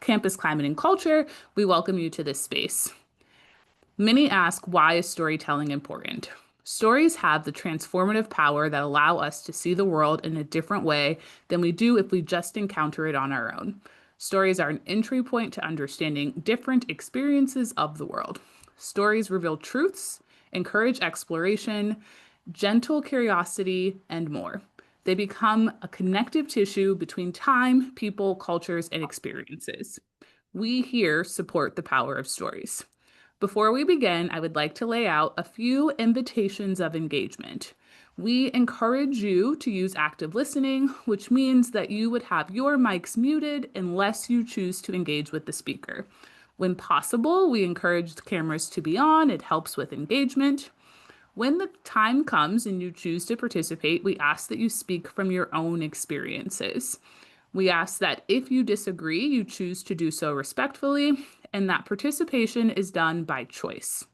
campus climate and culture, we welcome you to this space. Many ask, why is storytelling important? Stories have the transformative power that allow us to see the world in a different way than we do if we just encounter it on our own. Stories are an entry point to understanding different experiences of the world. Stories reveal truths, encourage exploration, gentle curiosity, and more. They become a connective tissue between time, people, cultures, and experiences. We here support the power of stories. Before we begin, I would like to lay out a few invitations of engagement. We encourage you to use active listening, which means that you would have your mics muted unless you choose to engage with the speaker. When possible, we encourage the cameras to be on. It helps with engagement. When the time comes and you choose to participate, we ask that you speak from your own experiences. We ask that if you disagree, you choose to do so respectfully, and that participation is done by choice.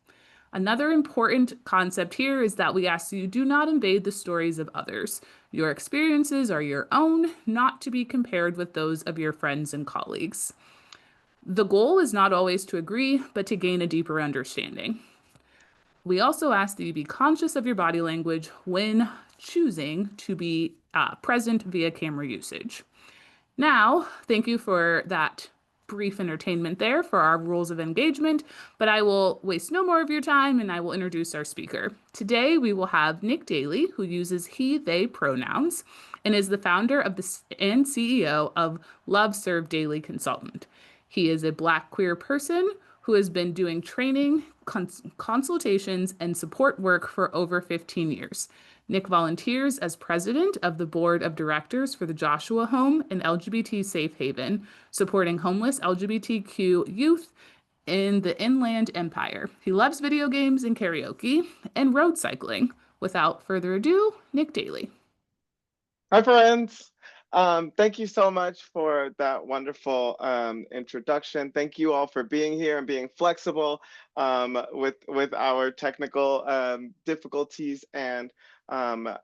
Another important concept here is that we ask you do not invade the stories of others. Your experiences are your own, not to be compared with those of your friends and colleagues. The goal is not always to agree, but to gain a deeper understanding. We also ask that you be conscious of your body language when choosing to be present via camera usage. Now, thank you for that brief entertainment there for our rules of engagement, but I will waste no more of your time and I will introduce our speaker. Today, we will have Nick Daly, who uses he, they pronouns and is the founder of and CEO of LuvServedDaily Consulting. He is a Black queer person who has been doing training, consultations, and support work for over 15 years. Nick volunteers as president of the board of directors for the Joshua Home and LGBT Safe Haven, supporting homeless LGBTQ youth in the Inland Empire. He loves video games and karaoke and road cycling. Without further ado, Nick Daly. Hi, friends. Thank you so much for that wonderful introduction. Thank you all for being here and being flexible with our technical difficulties. And I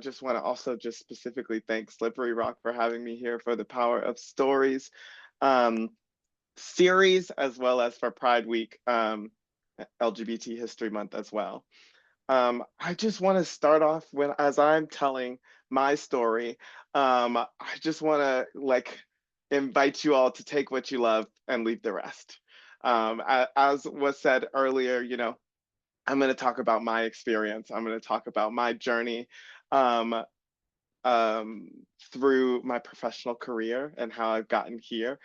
just want to also just specifically thank Slippery Rock for having me here for the Power of Stories series, as well as for Pride Week, LGBT History Month as well. I just want to start off as I'm telling my story. I just want to invite you all to take what you love and leave the rest. As was said earlier, I'm going to talk about my experience. I'm going to talk about my journey through my professional career and how I've gotten here.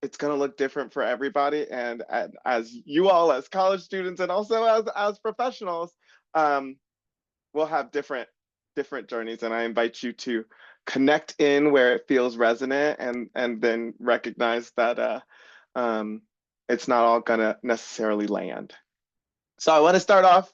It's going to look different for everybody. And as you all, as college students, and also as professionals, we'll have different journeys. And I invite you to connect in where it feels resonant, and then recognize that it's not all going to necessarily land. So I want to start off.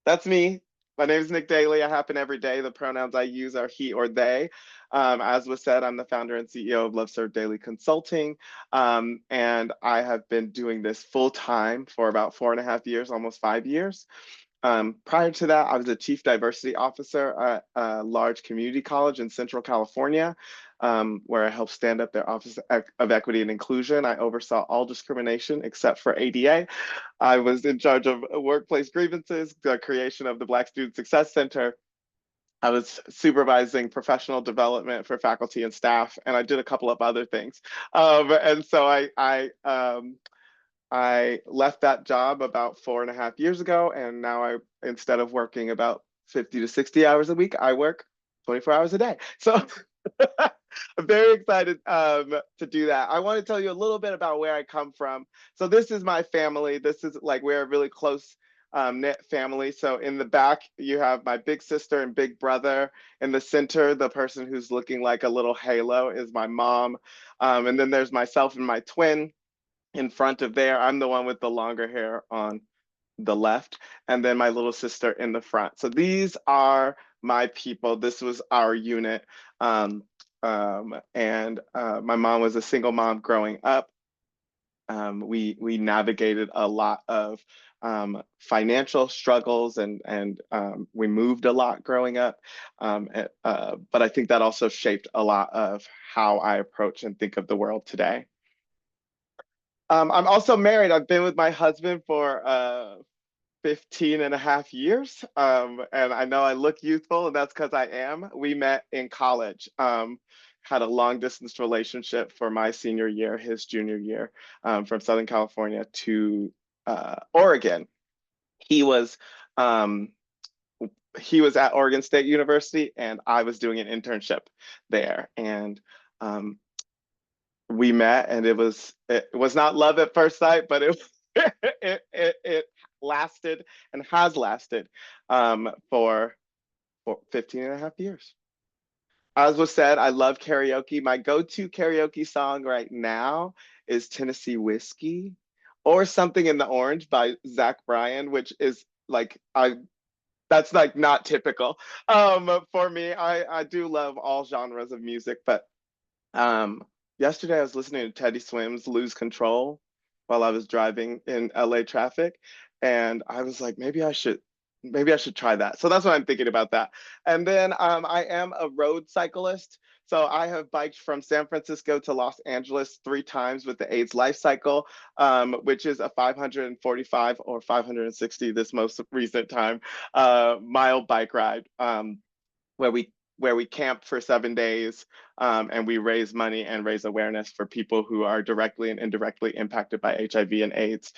That's me. My name is Nick Daly. I happen every day. The pronouns I use are he or they. As was said, I'm the founder and CEO of LuvServedDaily Consulting. And I have been doing this full time for about 4.5 years, almost 5 years. Prior to that, I was a chief diversity officer at a large community college in Central California, where I helped stand up their Office of Equity and Inclusion. I oversaw all discrimination except for ADA. I was in charge of workplace grievances, the creation of the Black Student Success Center. I was supervising professional development for faculty and staff, and I did a couple of other things. And so I left that job about 4.5 years ago, and now instead of working about 50 to 60 hours a week, I work 24 hours a day. So I'm very excited to do that. I want to tell you a little bit about where I come from. So this is my family. This is we're a really close knit family. So in the back, you have my big sister and big brother. In the center, the person who's looking like a little halo is my mom. And then there's myself and my twin. In front of there, I'm the one with the longer hair on the left, and then my little sister in the front. So these are my people. This was our unit. And my mom was a single mom growing up. We navigated a lot of financial struggles, and we moved a lot growing up. But I think that also shaped a lot of how I approach and think of the world today. I'm also married. I've been with my husband for 15 and a half years. And I know I look youthful, and that's because I am. We met in college, had a long distance relationship for my senior year, his junior year, from Southern California to Oregon. He was um, he was at Oregon State University, and I was doing an internship there. And um, we met, and it was not love at first sight, but it lasted and has lasted for 15 and a half years. As was said, I love karaoke. My go-to karaoke song right now is Tennessee Whiskey or Something in the Orange by Zach Bryan, which is like I that's like not typical for me. I do love all genres of music, but um, yesterday I was listening to Teddy Swims "Lose Control" while I was driving in LA traffic, and I was like, maybe I should try that. So that's what I'm thinking about that. And then I am a road cyclist. So I have biked from San Francisco to Los Angeles 3 times with the AIDS Life Cycle, which is a 545 or 560 this most recent time mile bike ride. Where we camp for 7 days, and we raise money and raise awareness for people who are directly and indirectly impacted by HIV and AIDS.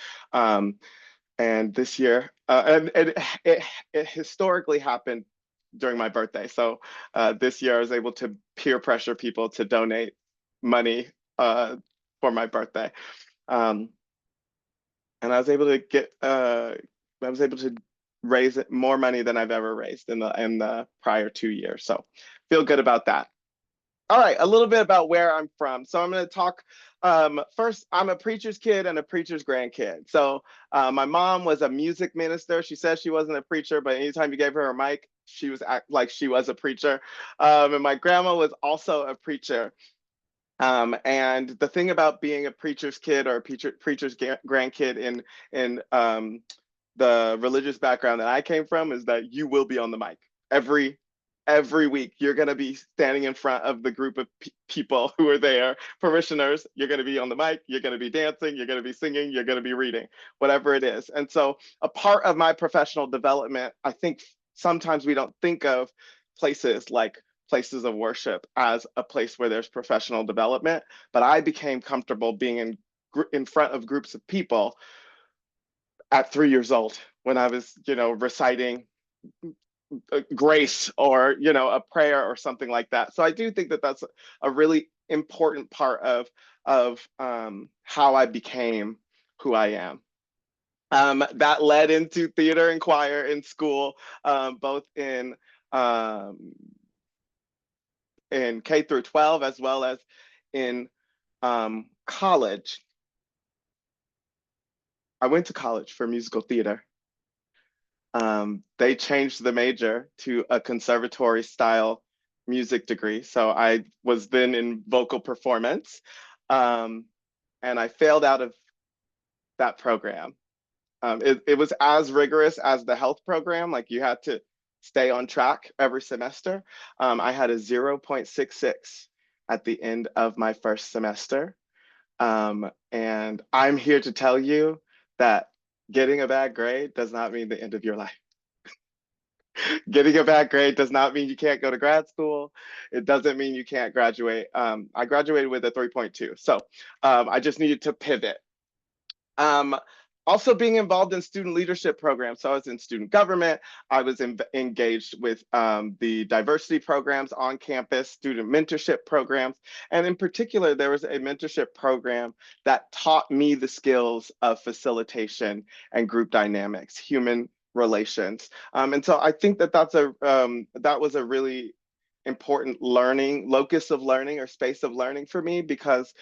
And this year, it historically happened during my birthday. So this year I was able to peer pressure people to donate money for my birthday. Um, and I was able to raise more money than I've ever raised in the prior 2 years. So feel good about that. All right, a little bit about where I'm from. So I'm going to talk first. I'm a preacher's kid and a preacher's grandkid. So my mom was a music minister. She said she wasn't a preacher, but anytime you gave her a mic, she was act like she was a preacher. And my grandma was also a preacher. And the thing about being a preacher's kid or a preacher's grandkid in the religious background that I came from is that you will be on the mic every every week. You're going to be standing in front of the group of people who are there, parishioners. You're going to be on the mic. You're going to be dancing. You're going to be singing. You're going to be reading, whatever it is. And so, a part of my professional development, I think sometimes we don't think of places like places of worship as a place where there's professional development, but I became comfortable being in front of groups of people at 3 years old when I was, reciting grace or, a prayer or something like that. So I do think that that's a really important part of how I became who I am. That led into theater and choir in school, both um, in K through 12 as well as in college. I went to college for musical theater. They changed the major to a conservatory style music degree. So I was then in vocal performance, um, and I failed out of that program. It was as rigorous as the health program. Like you had to stay on track every semester. I had a 0.66 at the end of my first semester. And I'm here to tell you that getting a bad grade does not mean the end of your life. Getting a bad grade does not mean you can't go to grad school. It doesn't mean you can't graduate. I graduated with a 3.2. So I just needed to pivot. Um, Also being involved in student leadership programs. So I was in student government. I was engaged with the diversity programs on campus, student mentorship programs. And in particular, there was a mentorship program that taught me the skills of facilitation and group dynamics, human relations. And so I think that that was a really important locus of learning or space of learning for me because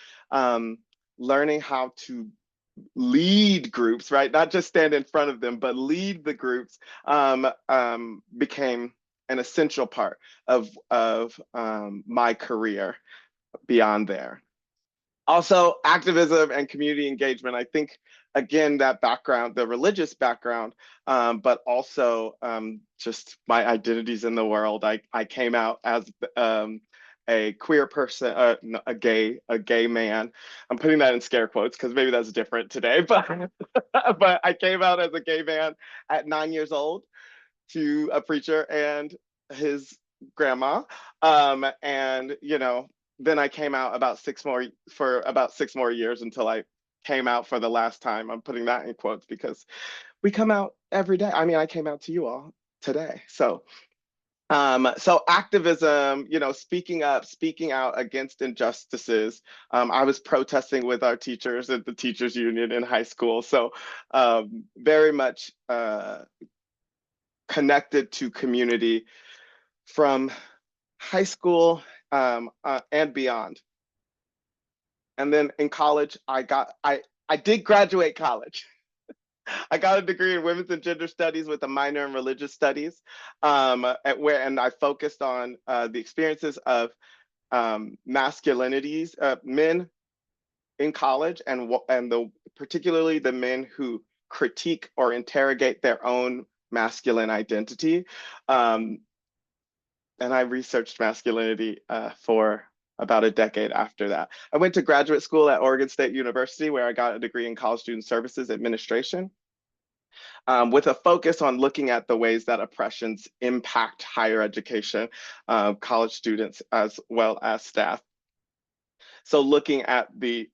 learning how to lead groups, right? Not just stand in front of them, but lead the groups became an essential part of my career beyond there. Also, activism and community engagement. I think, again, that background, the religious background, but also just my identities in the world. I came out as a queer person, a gay man. I'm putting that in scare quotes because maybe that's different today, but but I came out as a gay man at 9 years old to a preacher and his grandma. And then I came out about 6 more years until I came out for the last time. I'm putting that in quotes because we come out every day. I mean, I came out to you all today. So activism, speaking up, speaking out against injustices. I was protesting with our teachers at the teachers union in high school. So very much connected to community from high school and beyond. And then in college, I did graduate college. I got a degree in women's and gender studies with a minor in religious studies, and I focused on the experiences of masculinities, men in college, and particularly the men who critique or interrogate their own masculine identity. And I researched masculinity for about a decade after that. I went to graduate school at Oregon State University, where I got a degree in college student services administration, with a focus on looking at the ways that oppressions impact higher education, college students, as well as staff. So looking at the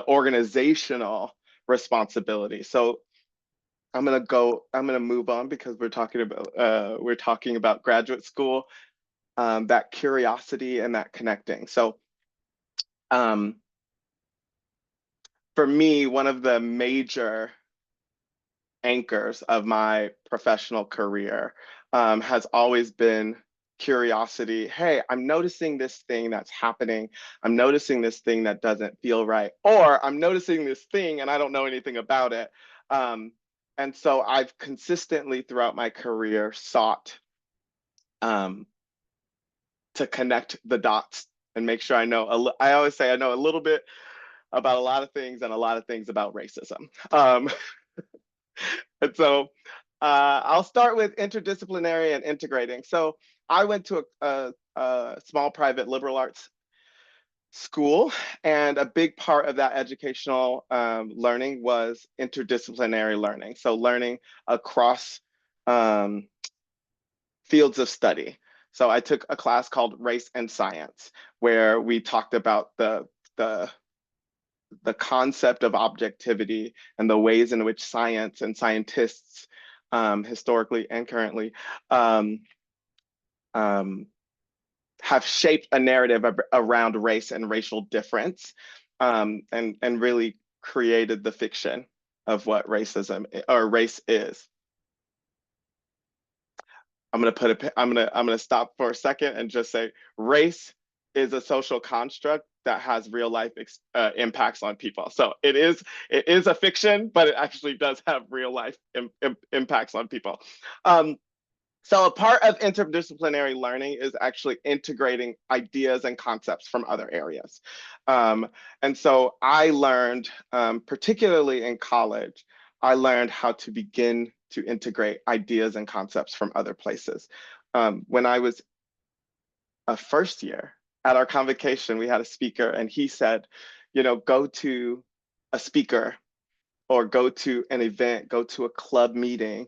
organizational responsibility. So I'm gonna move on because we're talking about graduate school, that curiosity and that connecting. So um, for me, one of the major anchors of my professional career has always been curiosity. Hey, I'm noticing this thing that's happening. I'm noticing this thing that doesn't feel right, or I'm noticing this thing and I don't know anything about it. And so I've consistently throughout my career sought um, to connect the dots and make sure I always say I know a little bit about a lot of things and a lot of things about racism. And so I'll start with interdisciplinary and integrating. So I went to a small private liberal arts school, and a big part of that educational learning was interdisciplinary learning. So learning across um, fields of study. So I took a class called Race and Science, where we talked about the concept of objectivity and the ways in which science and scientists, historically and currently, um, um, have shaped a narrative around race and racial difference, and really created the fiction of what racism or race is. I'm gonna stop for a second and just say race is a social construct that has real life impacts on people. So it is a fiction, but it actually does have real life impacts on people. Um, so a part of interdisciplinary learning is actually integrating ideas and concepts from other areas. And so I learned, particularly in college, I learned how to begin to integrate ideas and concepts from other places. When I was a first year at our convocation, we had a speaker and he said, go to a speaker or go to an event, go to a club meeting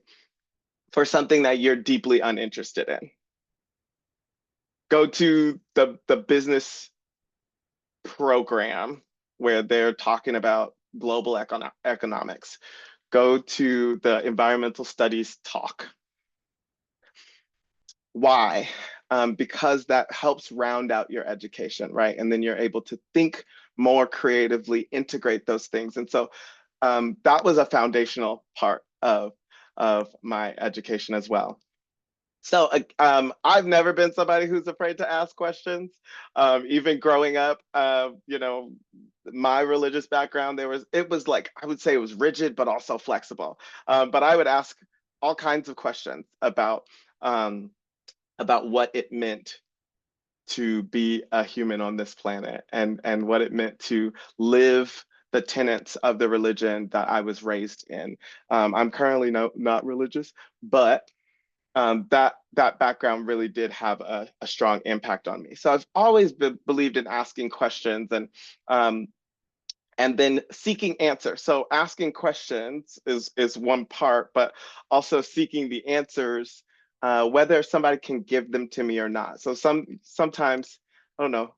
for something that you're deeply uninterested in. Go to the business program where they're talking about global economics. Go to the environmental studies talk. Why? Because that helps round out your education, right? And then you're able to think more creatively, integrate those things. And so that was a foundational part of my education as well. So I've never been somebody who's afraid to ask questions. Even growing up, my religious background, it was like, I would say it was rigid, but also flexible. But I would ask all kinds of questions about what it meant to be a human on this planet, and what it meant to live the tenets of the religion that I was raised in. I'm currently not religious, but that background really did have a strong impact on me. So I've always believed in asking questions, um, and then seeking answers. So asking questions is one part, but also seeking the answers, whether somebody can give them to me or not. So sometimes, I don't know,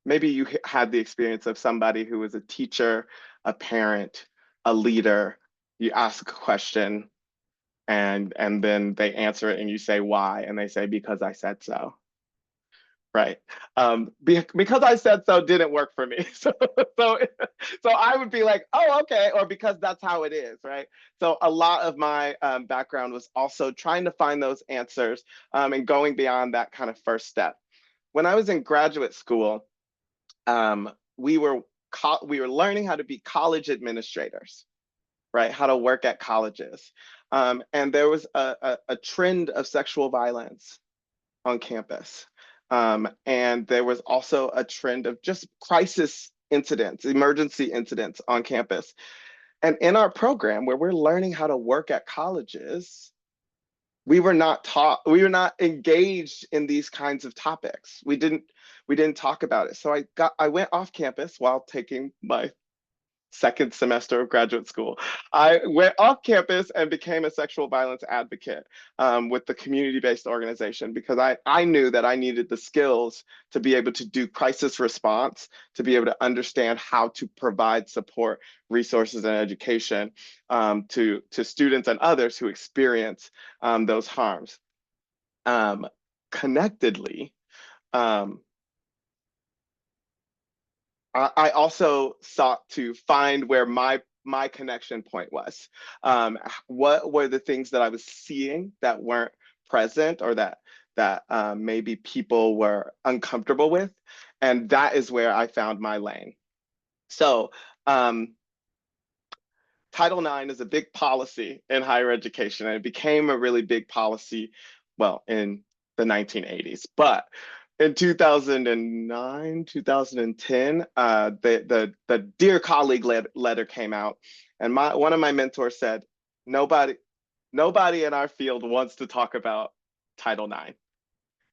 maybe you had the experience of somebody who was a teacher, a parent, a leader. You ask a question, and then they answer it, and you say why, and they say because I said so. Right. Because I said so didn't work for me. So so I would be like, oh, okay, or because that's how it is, right? So a lot of my background was also trying to find those answers, and going beyond that kind of first step. When I was in graduate school, um, we were we were learning how to be college administrators, right? How to work at colleges, and there was a trend of sexual violence on campus. And there was also a trend of just crisis incidents, emergency incidents on campus. And in our program, where we're learning how to work at colleges, we were not engaged in these kinds of topics. We didn't talk about it. So I went off campus while taking my second semester of graduate school. I went off campus and became a sexual violence advocate, with the community-based organization, because I knew that I needed the skills to be able to do crisis response, to be able to understand how to provide support, resources, and education, to students and others who experience those harms. Um, Connectedly, um, I also sought to find where my connection point was. What were the things that I was seeing that weren't present, or that maybe people were uncomfortable with, and that is where I found my lane. So um, Title IX is a big policy in higher education, and it became a really big policy, well, in the 1980s. But in 2009, 2010, the Dear Colleague letter came out, and one of my mentors said, nobody nobody in our field wants to talk about Title IX.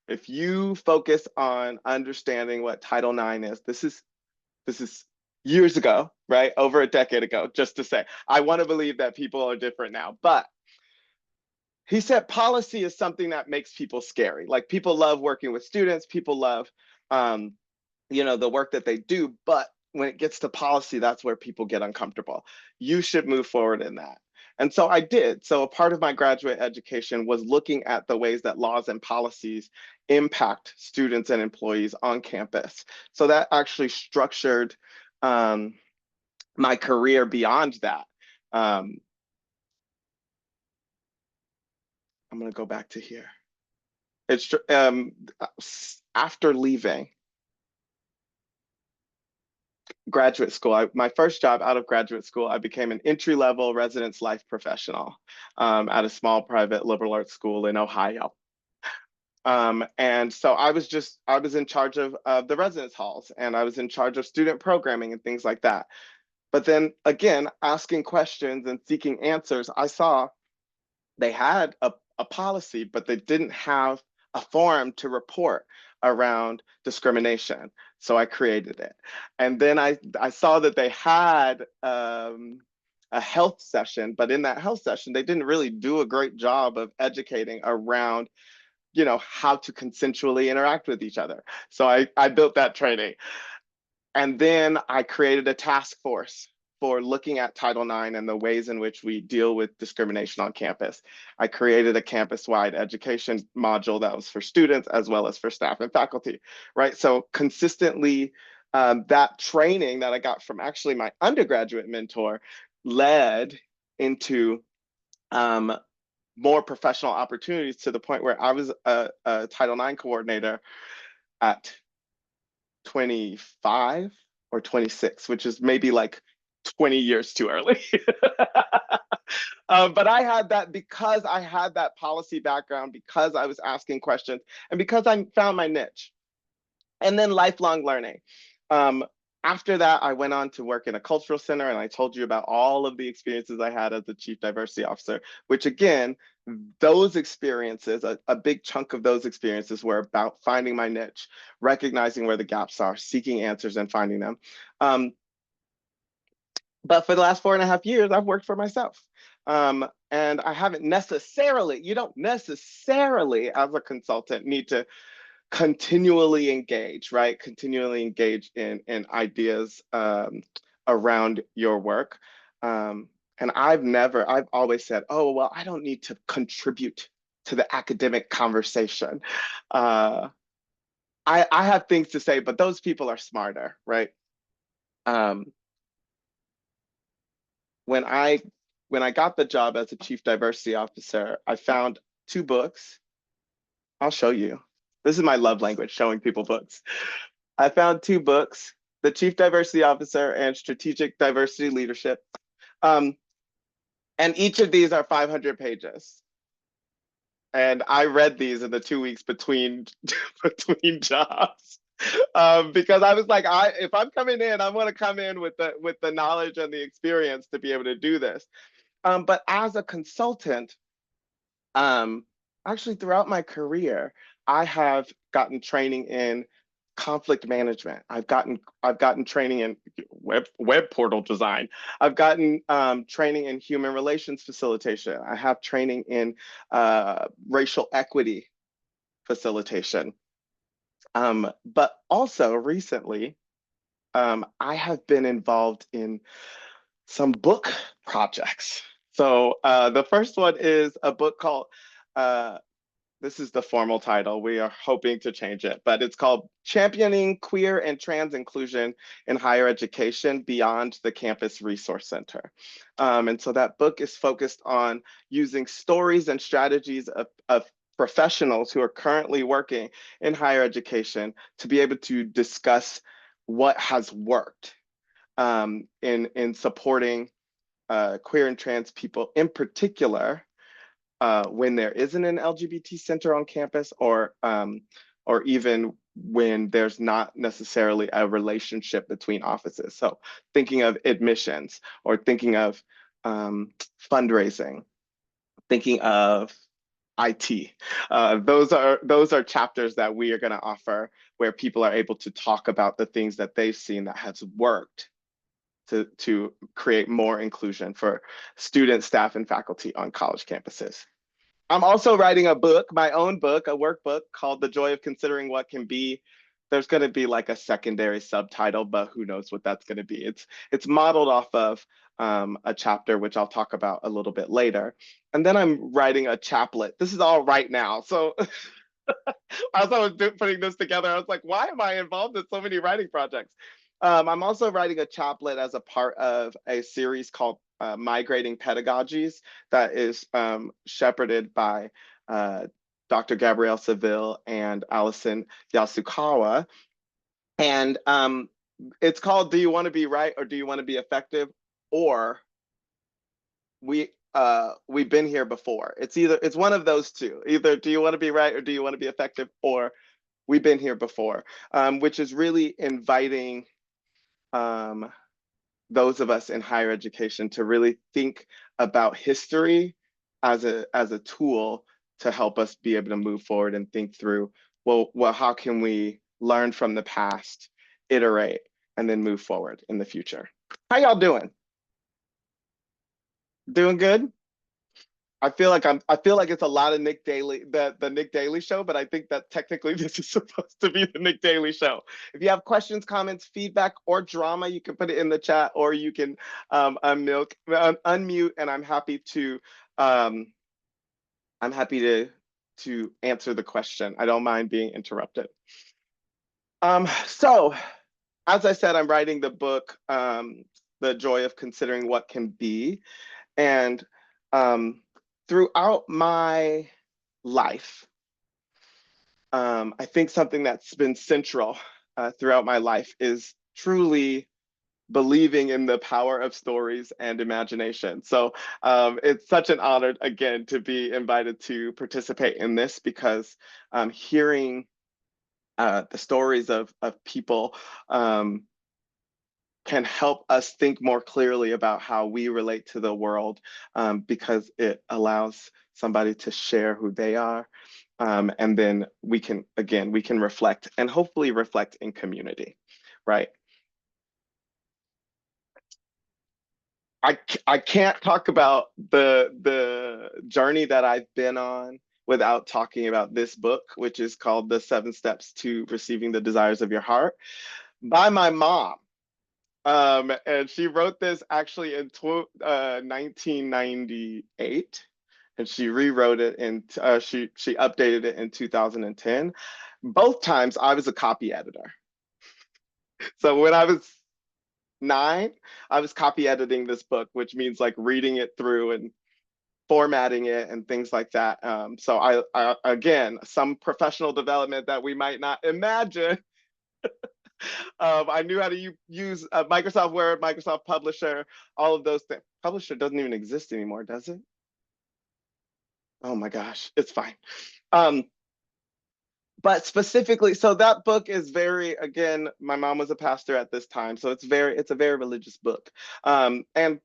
If you focus on understanding what Title IX is, this is years ago, right? Over a decade ago, just to say. I want to believe that people are different now. But he said policy is something that makes people scary. Like, people love working with students, people love um, the work that they do, but when it gets to policy, that's where people get uncomfortable. You should move forward in that. And so I did. So a part of my graduate education was looking at the ways that laws and policies impact students and employees on campus. So that actually structured um, my career beyond that. Um, I'm going to go back to here. It's after leaving graduate school, my first job out of graduate school, I became an entry-level residence life professional, at a small private liberal arts school in Ohio. And so I was in charge of the residence halls, and I was in charge of student programming and things like that. But then again, asking questions and seeking answers, I saw they had a policy, but they didn't have a forum to report around discrimination. So I created it. And then I saw that they had a health session, but in that health session, they didn't really do a great job of educating around, how to consensually interact with each other. So I built that training. And then I created a task force for looking at Title IX and the ways in which we deal with discrimination on campus. I created a campus-wide education module that was for students as well as for staff and faculty, right? So consistently, that training that I got from actually my undergraduate mentor led into more professional opportunities, to the point where I was a Title IX coordinator at 25 or 26, which is maybe like 20 years too early. But I had that because I had that policy background, because I was asking questions, and because I found my niche. and then lifelong learning. Um, After that, I went on to work in a cultural center, and I told you about all of the experiences I had as the chief diversity officer, which again, those experiences, a big chunk of those experiences were about finding my niche, recognizing where the gaps are, seeking answers and finding them. Um, but for the last 4.5 years, I've worked for myself. And I haven't necessarily, you don't necessarily, as a consultant, need to continually engage, right? Continually engage in ideas around your work. Um, and I've always said, oh, well, I don't need to contribute to the academic conversation. Uh, I have things to say, but those people are smarter, right? Um, when I when I got the job as a chief diversity officer, I found two books. I'll show you. This is my love language, showing people books. I found two books, The Chief Diversity Officer and Strategic Diversity Leadership. Um, and each of these are 500 pages. And I read these in the 2 weeks between between jobs. Because I was like, if I'm coming in, I want to come in with the knowledge and the experience to be able to do this. But as a consultant, um, actually throughout my career, I have gotten training in conflict management. I've gotten training in web portal design. I've gotten training in human relations facilitation. I have training in racial equity facilitation. But also recently, I have been involved in some book projects. So the first one is a book called uh, this is the formal title. We are hoping to change it, but it's called Championing Queer and Trans Inclusion in Higher Education Beyond the Campus Resource Center. And so that book is focused on using stories and strategies of professionals who are currently working in higher education to be able to discuss what has worked in supporting queer and trans people in particular when there isn't an LGBT center on campus, or even when there's not necessarily a relationship between offices. So thinking of admissions, or thinking of fundraising, thinking of IT. Those are chapters that we are going to offer, where people are able to talk about the things that they've seen that has worked to create more inclusion for students, staff, and faculty on college campuses. I'm also writing a book, my own book, a workbook called The Joy of Considering What Can Be. There's going to be like a secondary subtitle, but who knows what that's going to be. It's modeled off of a chapter, which I'll talk about a little bit later. And then I'm writing a chaplet. This is all right now. So as I was putting this together, I was like, why am I involved in so many writing projects? I'm also writing a chaplet as a part of a series called Migrating Pedagogies that is shepherded by Dr. Gabrielle Seville and Allison Yasukawa. And it's called Do You Want to Be Right or Do You Want to Be Effective? Or we've been here before. It's one of those two. Either do you want to be right or do you want to be effective, or we've been here before, which is really inviting um, those of us in higher education to really think about history as a tool to help us be able to move forward and think through, well, how can we learn from the past, iterate, and then move forward in the future. How y'all doing? Doing good? I feel like it's a lot of Nick Daly, the Nick Daly show, but I think that technically this is supposed to be the Nick Daly show. If you have questions, comments, feedback, or drama, you can put it in the chat, or you can unmute, and um, I'm happy to answer the question. I don't mind being interrupted. So as I said, I'm writing the book, The Joy of Considering What Can Be. And throughout my life, I think something that's been central throughout my life is truly believing in the power of stories and imagination. So it's such an honor, again, to be invited to participate in this, because hearing the stories of people can help us think more clearly about how we relate to the world, because it allows somebody to share who they are. And then we can, again, we can reflect and hopefully reflect in community, right? I can't talk about the journey that I've been on without talking about this book, which is called The 7 Steps to Receiving the Desires of Your Heart by my mom. And she wrote this actually in 1998, and she rewrote it in she updated it in 2010. Both times I was a copy editor. So when I was 9, I was copy editing this book, which means like reading it through and formatting it and things like that. So I again, some professional development that we might not imagine. I knew how to use Microsoft Word, Microsoft Publisher, all of those things. Publisher doesn't even exist anymore, does it? Oh my gosh, it's fine. Um, but specifically, so that book is very, again, my mom was a pastor at this time, so it's a very religious book. And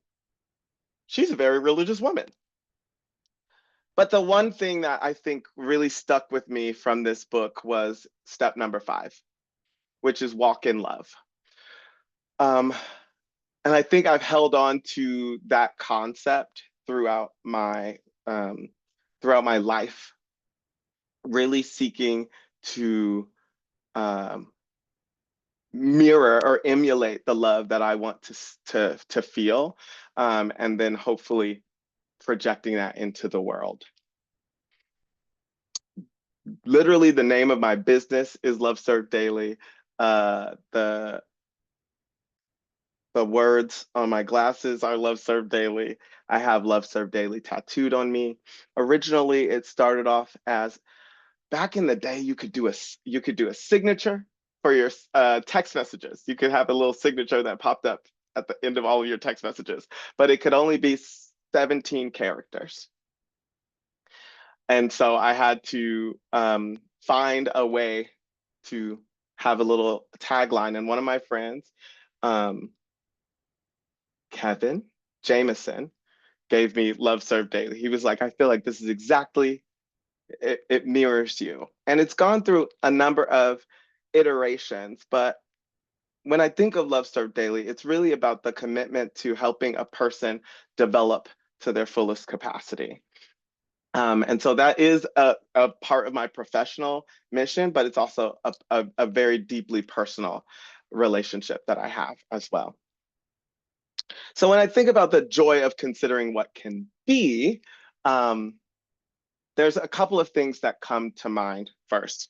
she's a very religious woman. But the one thing that I think really stuck with me from this book was step number 5, which is walk in love. Um, and I think I've held on to that concept um, throughout my life, really seeking to um, mirror or emulate the love that I want to feel, and then hopefully projecting that into the world. Literally, the name of my business is Love Serve Daily. The words on my glasses are Love Serve Daily. I have Love Serve Daily tattooed on me. Originally, it started off as, back in the day, you could do a signature for your text messages. You could have a little signature that popped up at the end of all of your text messages, but it could only be 17 characters. And so I had to find a way to have a little tagline. And one of my friends, um, Kevin Jameson, gave me Love Serve Daily. He was like, I feel like this is exactly, it mirrors you. And it's gone through a number of iterations, but when I think of Love Serve Daily, it's really about the commitment to helping a person develop to their fullest capacity. And so that is a part of my professional mission, but it's also a very deeply personal relationship that I have as well. So when I think about the joy of considering what can be, um, there's a couple of things that come to mind first.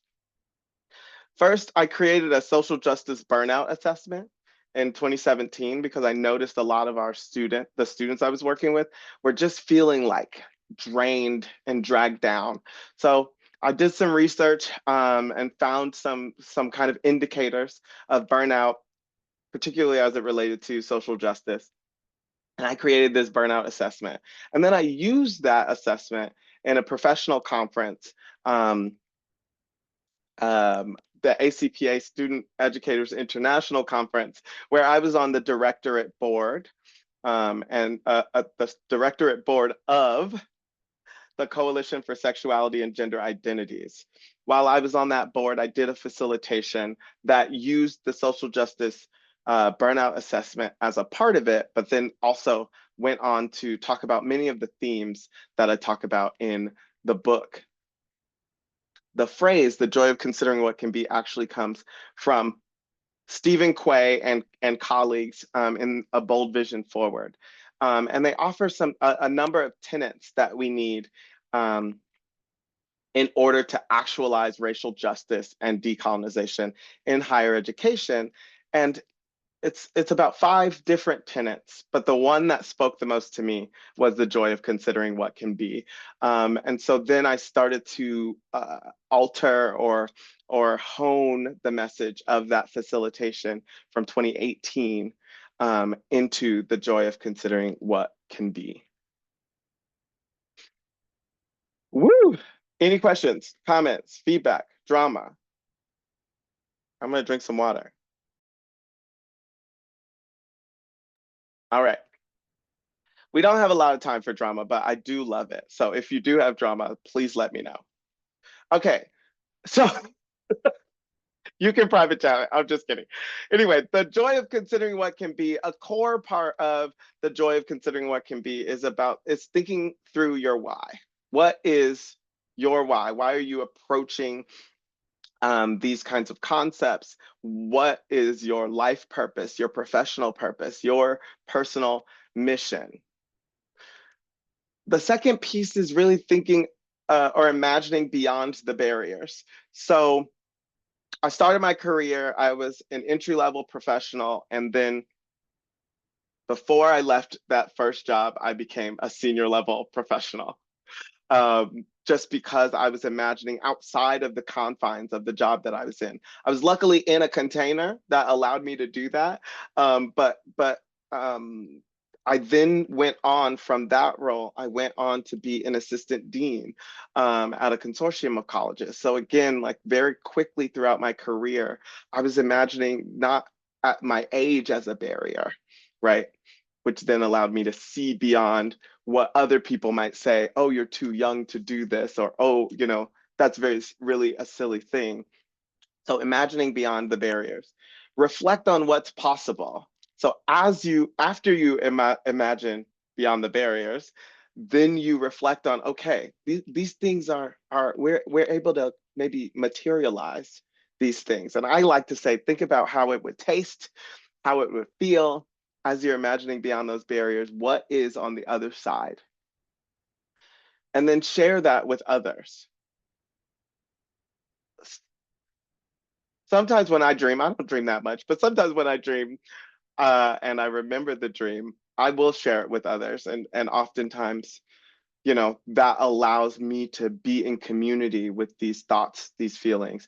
First, I created a social justice burnout assessment in 2017 because I noticed a lot of the students I was working with were just feeling like drained and dragged down. So I did some research and found some kind of indicators of burnout, particularly as it related to social justice. And I created this burnout assessment. And then I used that assessment in a professional conference, um, the ACPA Student Educators International Conference, where I was on the directorate board, and the directorate board of the Coalition for Sexuality and Gender Identities. While I was on that board, I did a facilitation that used the social justice burnout assessment as a part of it, but then also went on to talk about many of the themes that I talk about in the book. The phrase, the joy of considering what can be, actually comes from Stephen Quay and colleagues in A Bold Vision Forward. And they offer a number of tenets that we need um, in order to actualize racial justice and decolonization in higher education. And it's about 5 different tenets, but the one that spoke the most to me was the joy of considering what can be. And so then I started to alter or hone the message of that facilitation from 2018 into the joy of considering what can be. Woo! Any questions, comments, feedback, drama? I'm gonna drink some water. All right. We don't have a lot of time for drama, but I do love it. So if you do have drama, please let me know. Okay, so you can private chat it. I'm just kidding. Anyway, the joy of considering what can be, a core part of the joy of considering what can be is thinking through your why. What is your why? Why are you approaching these kinds of concepts? What is your life purpose, your professional purpose, your personal mission? The second piece is really thinking or imagining beyond the barriers. So I started my career, I was an entry-level professional, and then before I left that first job, I became a senior level professional. Just because I was imagining outside of the confines of the job that I was in. I was luckily in a container that allowed me to do that. But I then went on from that role. I went on to be an assistant dean at a consortium of colleges. So again, like very quickly throughout my career, I was imagining not at my age as a barrier, right? Which then allowed me to see beyond what other people might say, oh, you're too young to do this, or oh, that's really a silly thing. So imagining beyond the barriers, reflect on what's possible. So after you imagine beyond the barriers, then you reflect on, okay, these things we're able to maybe materialize these things. And I like to say, think about how it would taste, how it would feel as you're imagining beyond those barriers, what is on the other side? And then share that with others. Sometimes when I dream, I don't dream that much, but sometimes when I dream and I remember the dream, I will share it with others. And oftentimes, that allows me to be in community with these thoughts, these feelings,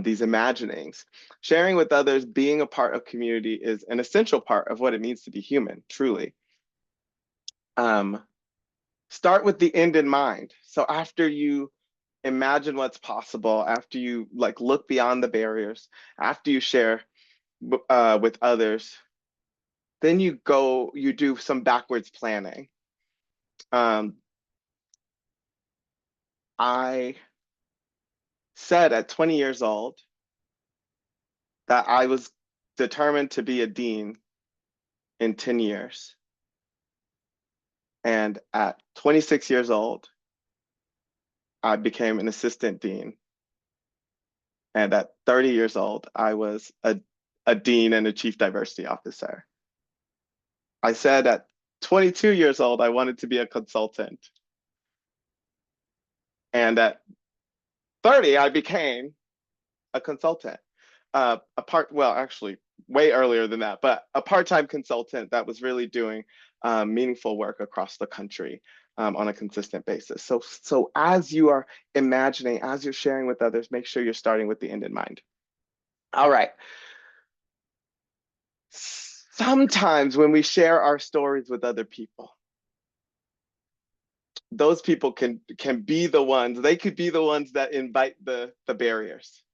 these imaginings. Sharing with others, being a part of community is an essential part of what it means to be human, truly. Start with the end in mind. So after you imagine what's possible, after you like look beyond the barriers, after you share with others, then you do some backwards planning. I said at 20 years old that I was determined to be a dean in 10 years. And at 26 years old, I became an assistant dean. And at 30 years old, I was a dean and a chief diversity officer. I said at 22 years old, I wanted to be a consultant. And at 30, I became a consultant. Actually, way earlier than that, but a part-time consultant that was really doing meaningful work across the country on a consistent basis. So as you are imagining, as you're sharing with others, make sure you're starting with the end in mind. All right. Sometimes when we share our stories with other people, those people can be the ones, they could be the ones that invite the barriers,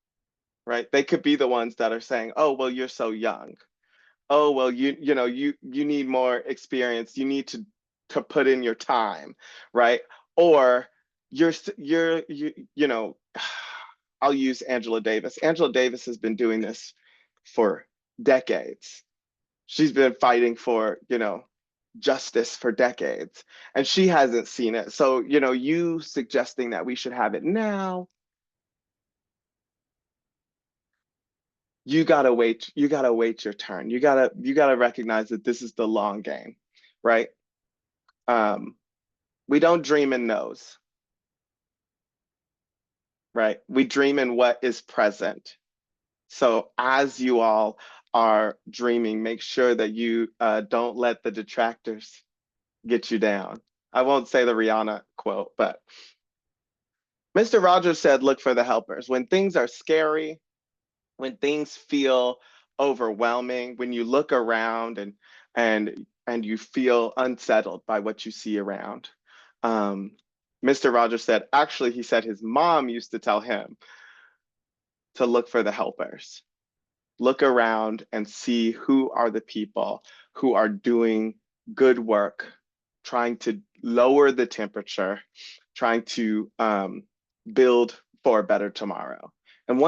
right? They could be the ones that are saying, oh, well, you're so young. Oh, well, you need more experience. You need to put in your time, right? Or I'll use Angela Davis. Angela Davis has been doing this for decades. She's been fighting for, justice for decades, and she hasn't seen it. So, you suggesting that we should have it now, you gotta wait your turn. You gotta recognize that this is the long game, right? We don't dream in no's, right? We dream in what is present. So as you all are dreaming, make sure that you don't let the detractors get you down. I won't say the Rihanna quote, but Mr. Rogers said, look for the helpers. When things are scary, when things feel overwhelming, when you look around and you feel unsettled by what you see around. Mr. Rogers said, actually, he said his mom used to tell him to look for the helpers. look around and see who are the people who are doing good work, trying to lower the temperature, trying to build for a better tomorrow. And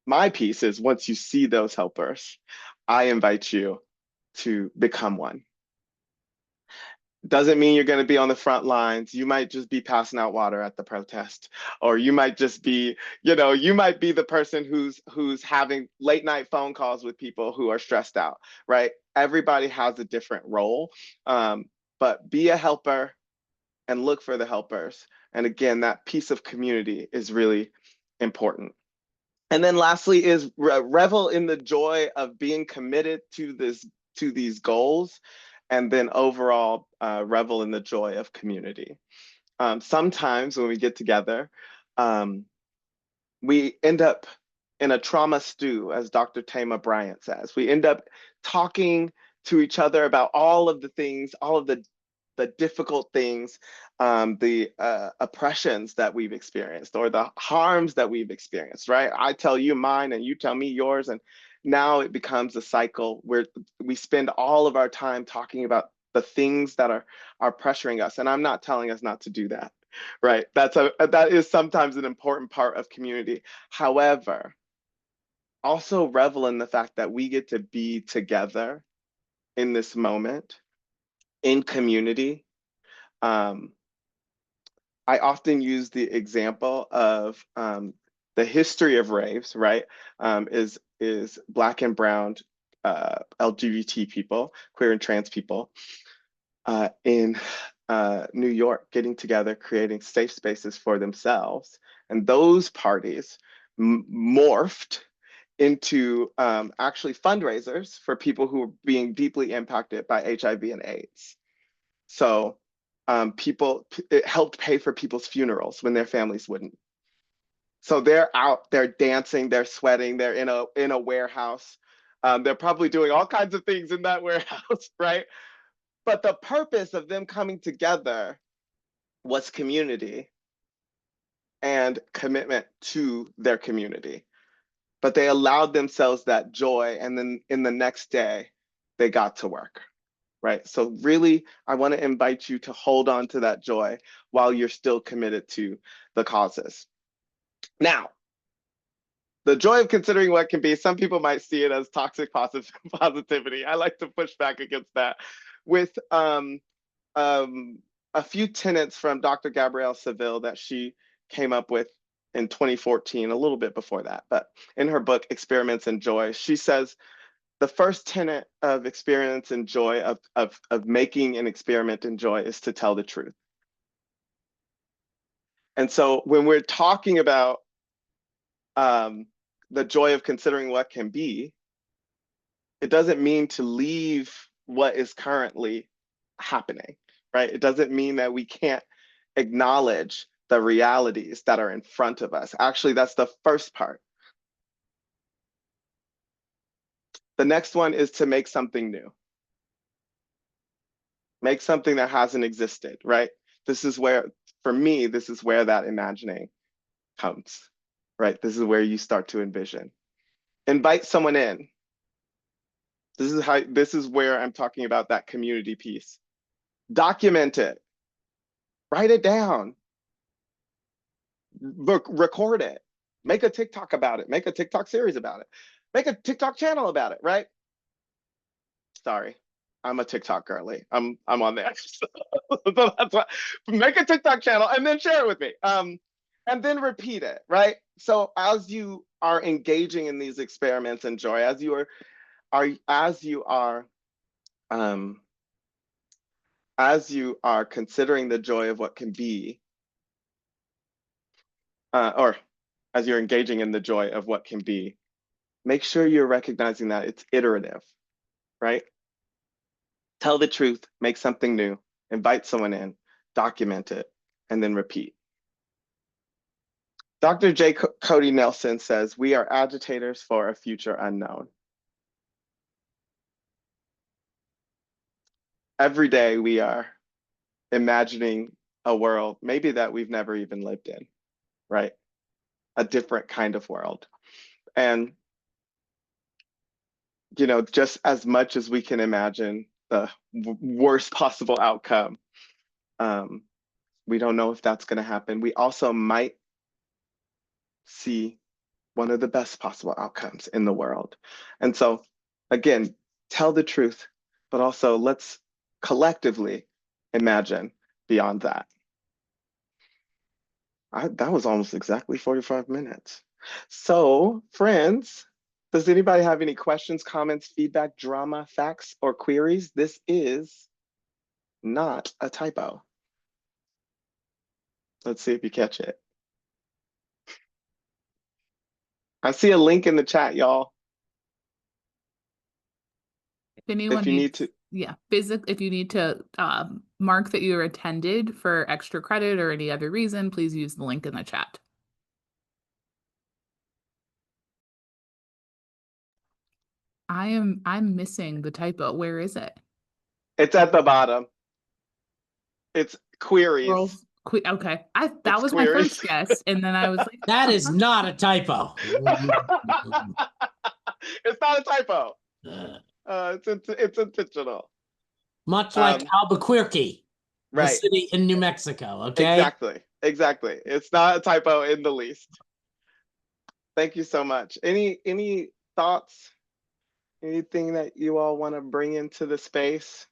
my piece is once you see those helpers, I invite you to become one. Doesn't mean you're going to be on the front lines. You might just be passing out water at the protest, or you might just be, you might be the person who's having late night phone calls with people who are stressed out, right? Everybody has a different role, but be a helper and look for the helpers. And again, that piece of community is really important. And then lastly is revel in the joy of being committed to these goals, and then overall revel in the joy of community. Sometimes when we get together, um, we end up in a trauma stew, as Dr. Tama Bryant says. We end up talking to each other about all of the things, all of the difficult things, the oppressions that we've experienced, or the harms that we've experienced, right? I tell you mine and you tell me yours. And now it becomes a cycle where we spend all of our time talking about the things that are pressuring us. And I'm not telling us not to do that, right? That is sometimes an important part of community. However, also revel in the fact that we get to be together in this moment in community. um, I often use the example of the history of raves, right? Is Black and brown LGBT people, queer and trans people in New York getting together, creating safe spaces for themselves, and those parties morphed into actually fundraisers for people who are being deeply impacted by HIV and AIDS. So it helped pay for people's funerals when their families wouldn't. So they're out, they're dancing, they're sweating, they're in a warehouse. They're probably doing all kinds of things in that warehouse, right? But the purpose of them coming together was community and commitment to their community. But they allowed themselves that joy, and then in the next day, they got to work. Right. So really, I want to invite you to hold on to that joy while you're still committed to the causes. Now, the joy of considering what can be, some people might see it as toxic positivity. I like to push back against that with a few tenets from Dr. Gabrielle Seville that she came up with in 2014, a little bit before that. But in her book, Experiments in Joy, she says, the first tenet of experience and joy of making an experiment in joy is to tell the truth. And so when we're talking about the joy of considering what can be, it doesn't mean to leave what is currently happening, right? It doesn't mean that we can't acknowledge the realities that are in front of us. Actually, that's the first part. The next one is to make something new. Make something that hasn't existed, right? This is where, for me, this is where that imagining comes, right? This is where you start to envision. Invite someone in. This is where I'm talking about that community piece. Document it. Write it down. Record it. Make a TikTok about it. Make a TikTok series about it. Make a TikTok channel about it, right? Sorry, I'm a TikTok girly. I'm on there. So that's why. Make a TikTok channel and then share it with me. And then repeat it, right? So as you are engaging in these experiments in joy, as you um, considering the joy of what can be, or as you're engaging in the joy of what can be, make sure you're recognizing that it's iterative, right? Tell the truth, make something new, invite someone in, document it, and then repeat. Dr. J. Cody Nelson says, we are agitators for a future unknown. Every day we are imagining a world maybe that we've never even lived in, right? A different kind of world. And just as much as we can imagine the worst possible outcome, um, we don't know if that's going to happen. We also might see one of the best possible outcomes in the world. And so, again, tell the truth, but also let's collectively imagine beyond that. That was almost exactly 45 minutes. So, friends, does anybody have any questions, comments, feedback, drama, facts, or queries? This is not a typo. Let's see if you catch it. I see a link in the chat, y'all. If anyone If you need to, needs, yeah, if you need to mark that you attended for extra credit or any other reason, please use the link in the chat. I'm missing the typo. Where is it? it's at the bottom. It's queries. Okay. That It's was my queries. first guess, and then I was like, That is not a typo. It's not a typo. Uh, It's intentional. Much like Um, Albuquerque, the right. city in New Mexico. Okay. Exactly. Exactly. It's not a typo in the least. Thank you so much. Any thoughts? Anything that you all want to bring into the space?